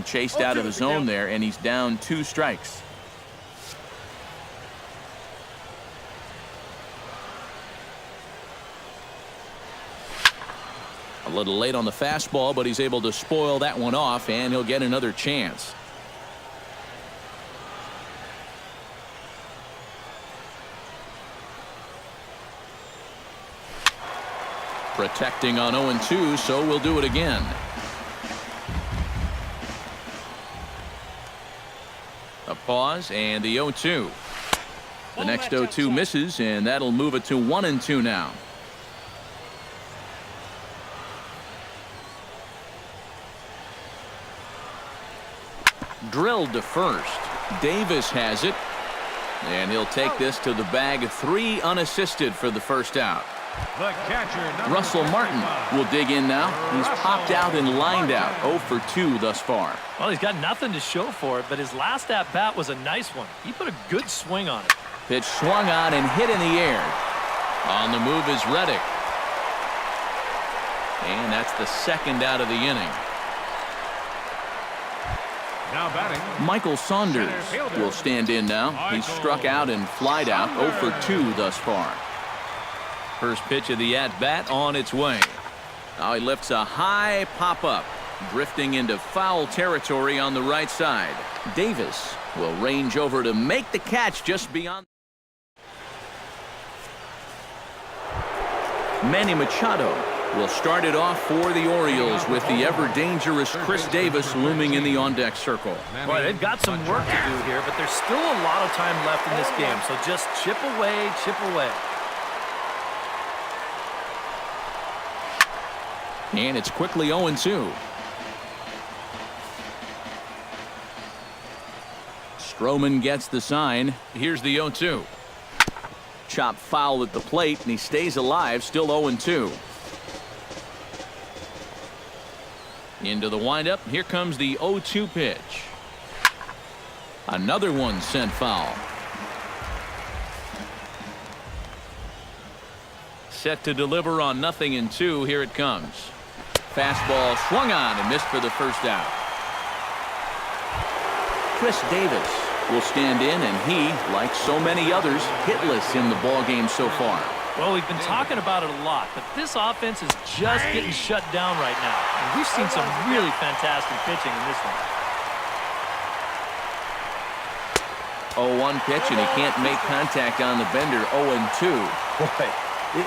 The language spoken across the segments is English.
chased out of the zone there, and he's down 2 strikes. A little late on the fastball, but he's able to spoil that one off, and he'll get another chance. Protecting on 0-2, so we'll do it again. A pause and the 0-2. The next 0-2 misses, and that'll move it to 1-2 now. Drilled to first. Davis has it, and he'll take this to the bag. 3 unassisted for the first out. The catcher, Russell Martin will dig in now. He's popped out and lined out. 0 for 2 thus far. Well, he's got nothing to show for it, but his last at-bat was a nice one. He put a good swing on it. Pitch swung on and hit in the air. On the move is Reddick. And that's the second out of the inning. Now batting, Michael Saunders will stand in now. He's struck out and flied out. 0 for 2 thus far. First pitch of the at-bat on its way. Now he lifts a high pop-up, drifting into foul territory on the right side. Davis will range over to make the catch just beyond. Manny Machado will start it off for the Orioles with the ever-dangerous Chris Davis looming in the on-deck circle. Boy, they've got some work to do here, but there's still a lot of time left in this game, so just chip away, chip away. And it's quickly 0-2. Stroman gets the sign. Here's the 0-2. Chop foul at the plate, and he stays alive, still 0-2. Into the windup. Here comes the 0-2 pitch. Another one sent foul. Set to deliver on 0-2. Here it comes. Fastball swung on and missed for the first out. Chris Davis will stand in, and he, like so many others, hitless in the ballgame so far. Well, we've been talking about it a lot, but this offense is just getting shut down right now. And we've seen some really fantastic pitching in this one. 0-1 pitch, and he can't make contact on the bender. 0-2. Boy,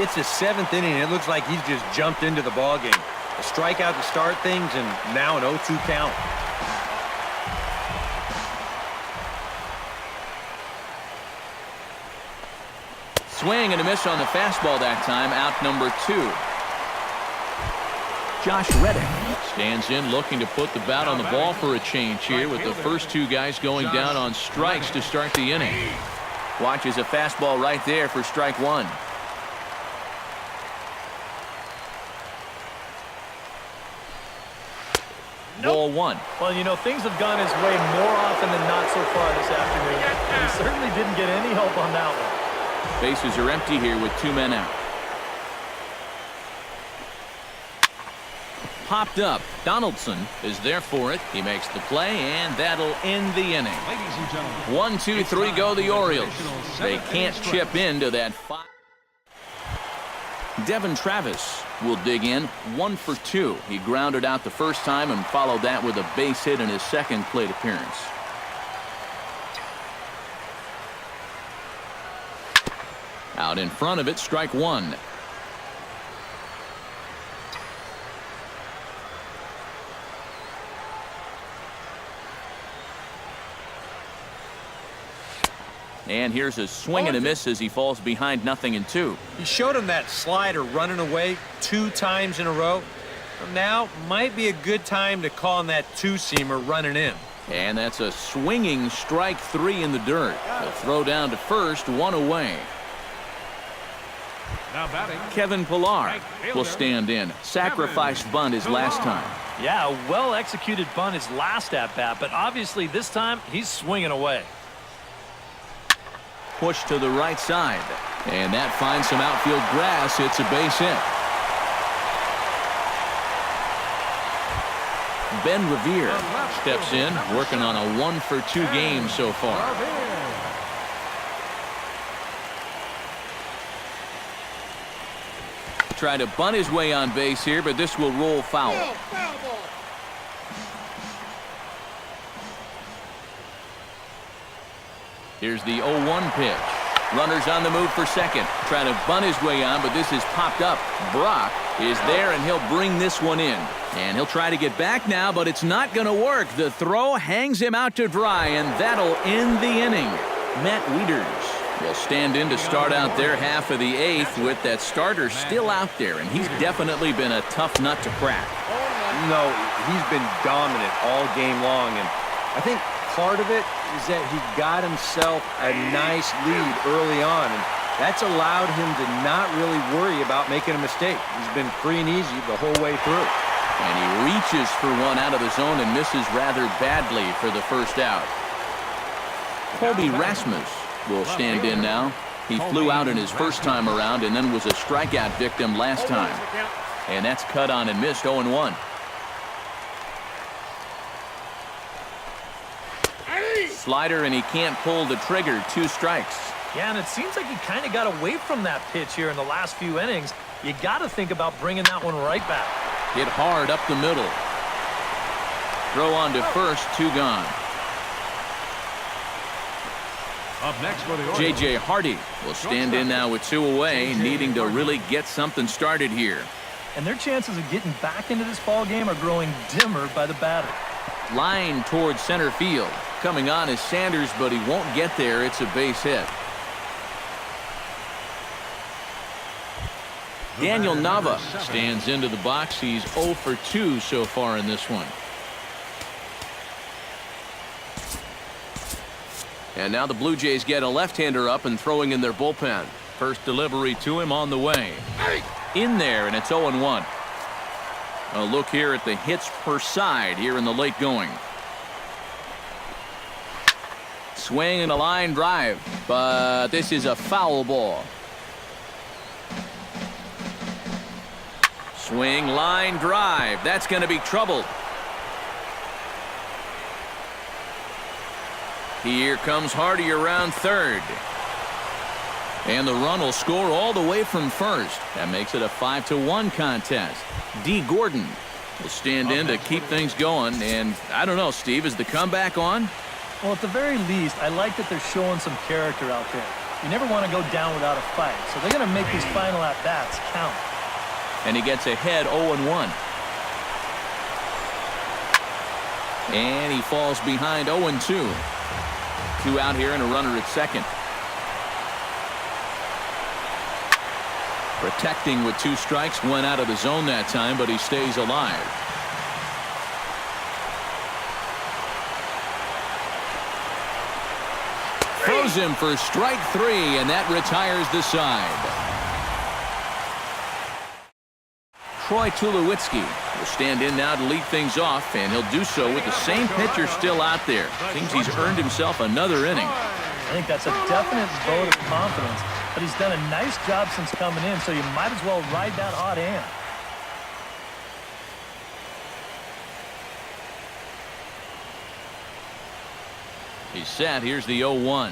it's his 7th inning, and it looks like he's just jumped into the ballgame. A strikeout to start things, and now an 0-2 count. Swing and a miss on the fastball that time. Out number 2. Josh Reddick stands in, looking to put the bat on the ball for a change here, with the first 2 guys going down on strikes to start the inning. Watches a fastball right there for strike 1. Ball 1. Well, you know, things have gone his way more often than not so far this afternoon. And he certainly didn't get any help on that one. Bases are empty here with 2 men out. Popped up. Donaldson is there for it. He makes the play, and that'll end the inning. ladies and gentlemen. 1, 2, 3 go the Orioles. They can't chip into that 5. Devin Travis will dig in. 1 for 2. He grounded out the first time and followed that with a base hit in his second plate appearance. Out in front of it, strike 1. And here's a swing and a miss as he falls behind 0-2. He showed him that slider running away 2 times in a row. Now might be a good time to call on that 2-seamer running in. And that's a swinging strike 3 in the dirt. The throw down to first, 1 away. Now batting, Kevin Pillar will stand in. Sacrifice bunt his last time. Yeah, a well-executed bunt his last at-bat, but obviously this time he's swinging away. Push to the right side, and that finds some outfield grass. It's a base hit. Ben Revere steps in, working on a 1-for-2 game so far. Try to bunt his way on base here, but this will roll foul. Here's the 0-1 pitch. Runners on the move for second. Trying to bunt his way on, but this is popped up. Brock is there, and he'll bring this one in. And he'll try to get back now, but it's not going to work. The throw hangs him out to dry, and that'll end the inning. Matt Wieters will stand in to start out their half of the eighth with that starter still out there, and he's definitely been a tough nut to crack. No, he's been dominant all game long, and I think part of it is that he got himself a nice lead early on, and that's allowed him to not really worry about making a mistake. He's been free and easy the whole way through. And he reaches for one out of the zone and misses rather badly for the first out. Colby Rasmus will stand in now. He flew out in his first time around and then was a strikeout victim last time. And that's cut on and missed. 0-1. Slider, and he can't pull the trigger. 2 strikes. Yeah, and it seems like he kind of got away from that pitch here in the last few innings. You got to think about bringing that one right back. Hit hard up the middle. Throw on to first. 2 gone. Up next for the Orioles, J.J. Hardy will stand in now with 2 away, needing to really get something started here. And their chances of getting back into this ball game are growing dimmer by the batter. Line towards center field. Coming on is Sanders, but he won't get there. It's a base hit. Daniel Nava stands into the box. He's 0 for 2 so far in this one. And now the Blue Jays get a left-hander up and throwing in their bullpen. First delivery to him on the way. In there, and it's 0-1. A look here at the hits per side here in the late going. Swing and a line drive, but this is a foul ball. Swing, line drive. That's going to be trouble. Here comes Hardy around third. And the run will score all the way from first. That makes it a 5-1 contest. D. Gordon will stand in to keep things going. And I don't know, Steve, is the comeback on? Well, at the very least, I like that they're showing some character out there. You never want to go down without a fight, so they're going to make these final at-bats count. And he gets ahead 0-1. And he falls behind 0-2. 2 out here and a runner at second. Protecting with 2 strikes, went out of the zone that time, but he stays alive. Throws him for strike 3, and that retires the side. Troy Tulowitzki will stand in now to lead things off, and he'll do so with the same pitcher still out there. Seems he's earned himself another inning. I think that's a definite vote of confidence, but he's done a nice job since coming in, so you might as well ride that hot hand. He's set. Here's the 0-1.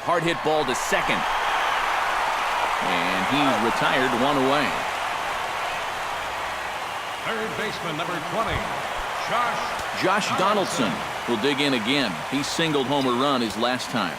Hard hit ball to second. And he's retired, 1 away. third baseman, number 20, Josh Donaldson will dig in again. He singled home a run his last time.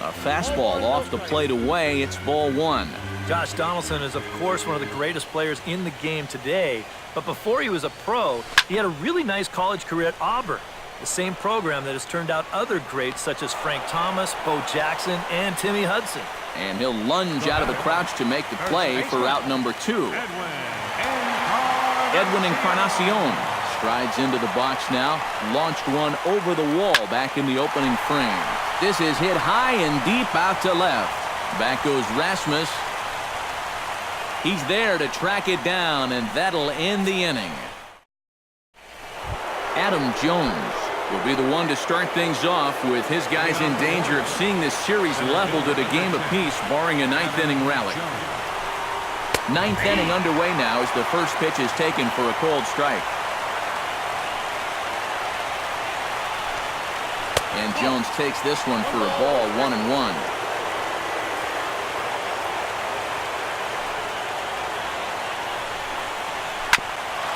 A fastball off the plate away. It's ball 1. Josh Donaldson is, of course, one of the greatest players in the game today. But before he was a pro, he had a really nice college career at Auburn, the same program that has turned out other greats such as Frank Thomas, Bo Jackson, and Timmy Hudson. And he'll lunge out of the crouch to make the play for out number 2. Edwin Encarnacion strides into the box now. Launched one over the wall back in the opening frame. This is hit high and deep out to left. Back goes Rasmus. He's there to track it down, and that'll end the inning. Adam Jones will be the one to start things off with his guys in danger of seeing this series leveled at a game apiece, barring a ninth-inning rally. Ninth inning underway now as the first pitch is taken for a called strike. And Jones takes this one for a ball, 1-1.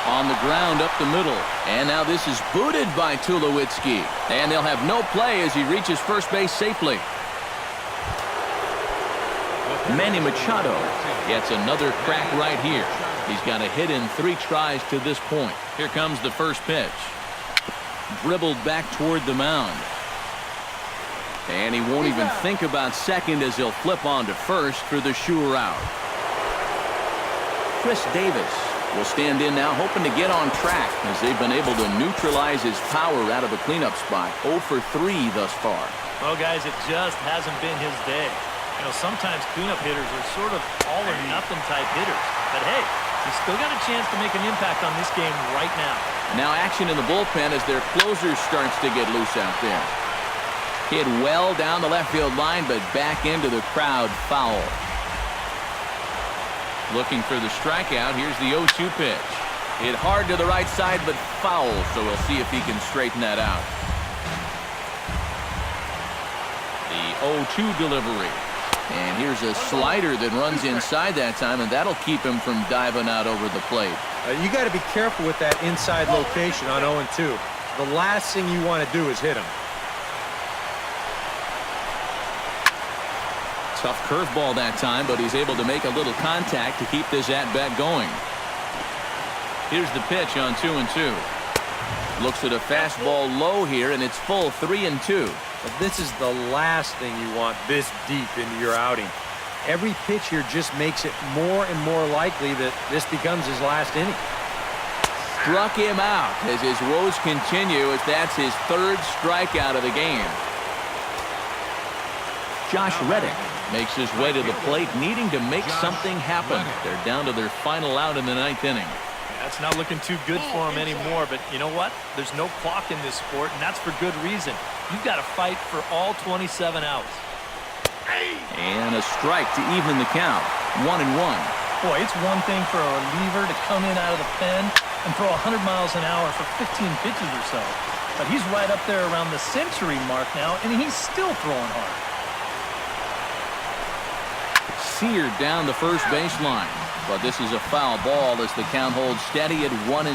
On the ground up the middle. And now this is booted by Tulowitzki. And they'll have no play as he reaches first base safely. Manny Machado gets another crack right here. He's got a hit in 3 tries to this point. Here comes the first pitch. Dribbled back toward the mound. And he won't even think about second as he'll flip on to first for the sure out. Chris Davis will stand in now, hoping to get on track as they've been able to neutralize his power out of the cleanup spot. 0 for 3 thus far. Well, guys, it just hasn't been his day. You know, sometimes cleanup hitters are sort of all-or-nothing type hitters. But, hey, he's still got a chance to make an impact on this game right now. Now action in the bullpen as their closer starts to get loose out there. Hit well down the left field line, but back into the crowd, foul. Looking for the strikeout. Here's the 0-2 pitch. Hit hard to the right side, but foul, so we'll see if he can straighten that out. The 0-2 delivery. And here's a slider that runs inside that time, and that'll keep him from diving out over the plate. You got to be careful with that inside location on 0-2. The last thing you want to do is hit him. Tough curveball that time, but he's able to make a little contact to keep this at-bat going. Here's the pitch on 2-2. Looks at a fastball low here, and it's full 3-2. But this is the last thing you want this deep into your outing. Every pitch here just makes it more and more likely that this becomes his last inning. Struck him out as his woes continue, as that's his 3rd strikeout of the game. Josh Reddick makes his way to the plate, needing to make something happen. They're down to their final out in the 9th inning. That's not looking too good for him anymore, but you know what? There's no clock in this sport, and that's for good reason. You've got to fight for all 27 outs. And a strike to even the count. 1-1. Boy, it's one thing for a reliever to come in out of the pen and throw 100 miles an hour for 15 pitches or so. But he's right up there around the century mark now, and he's still throwing hard. Seared down the first baseline, but this is a foul ball as the count holds steady at 1-2.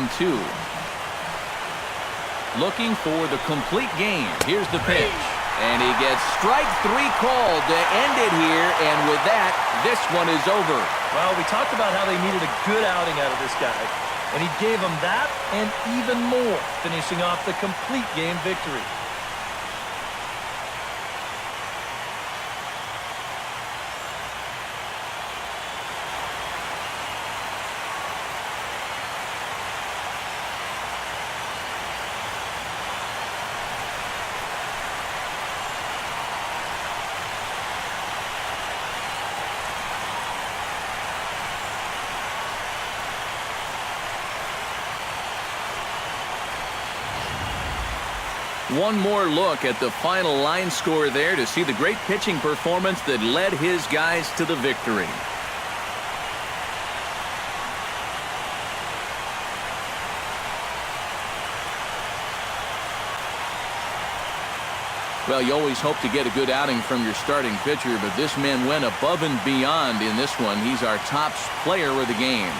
Looking for the complete game. Here's the pitch, and he gets strike 3 called to end it here, and with that, this one is over. Well, we talked about how they needed a good outing out of this guy, and he gave them that and even more, finishing off the complete game victory. One more look at the final line score there to see the great pitching performance that led his guys to the victory. Well, you always hope to get a good outing from your starting pitcher, but this man went above and beyond in this one. He's our top player of the game.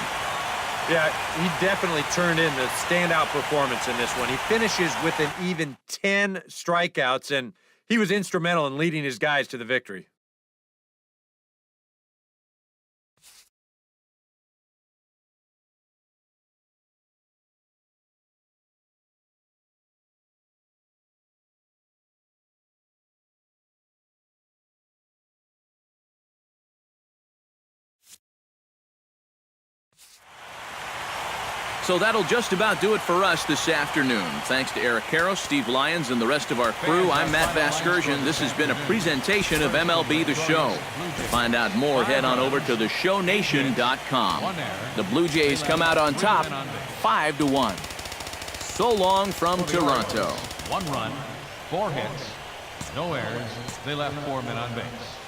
Yeah, he definitely turned in the standout performance in this one. He finishes with an even 10 strikeouts, and he was instrumental in leading his guys to the victory. So that'll just about do it for us this afternoon. Thanks to Eric Karros, Steve Lyons, and the rest of our crew. I'm Matt Vasgersian. This has been a presentation of MLB The Show. To find out more, head on over to theshownation.com. The Blue Jays come out on top, 5-1. So long from Toronto. 1 run, 4 hits, no errors. They left 4 men on base.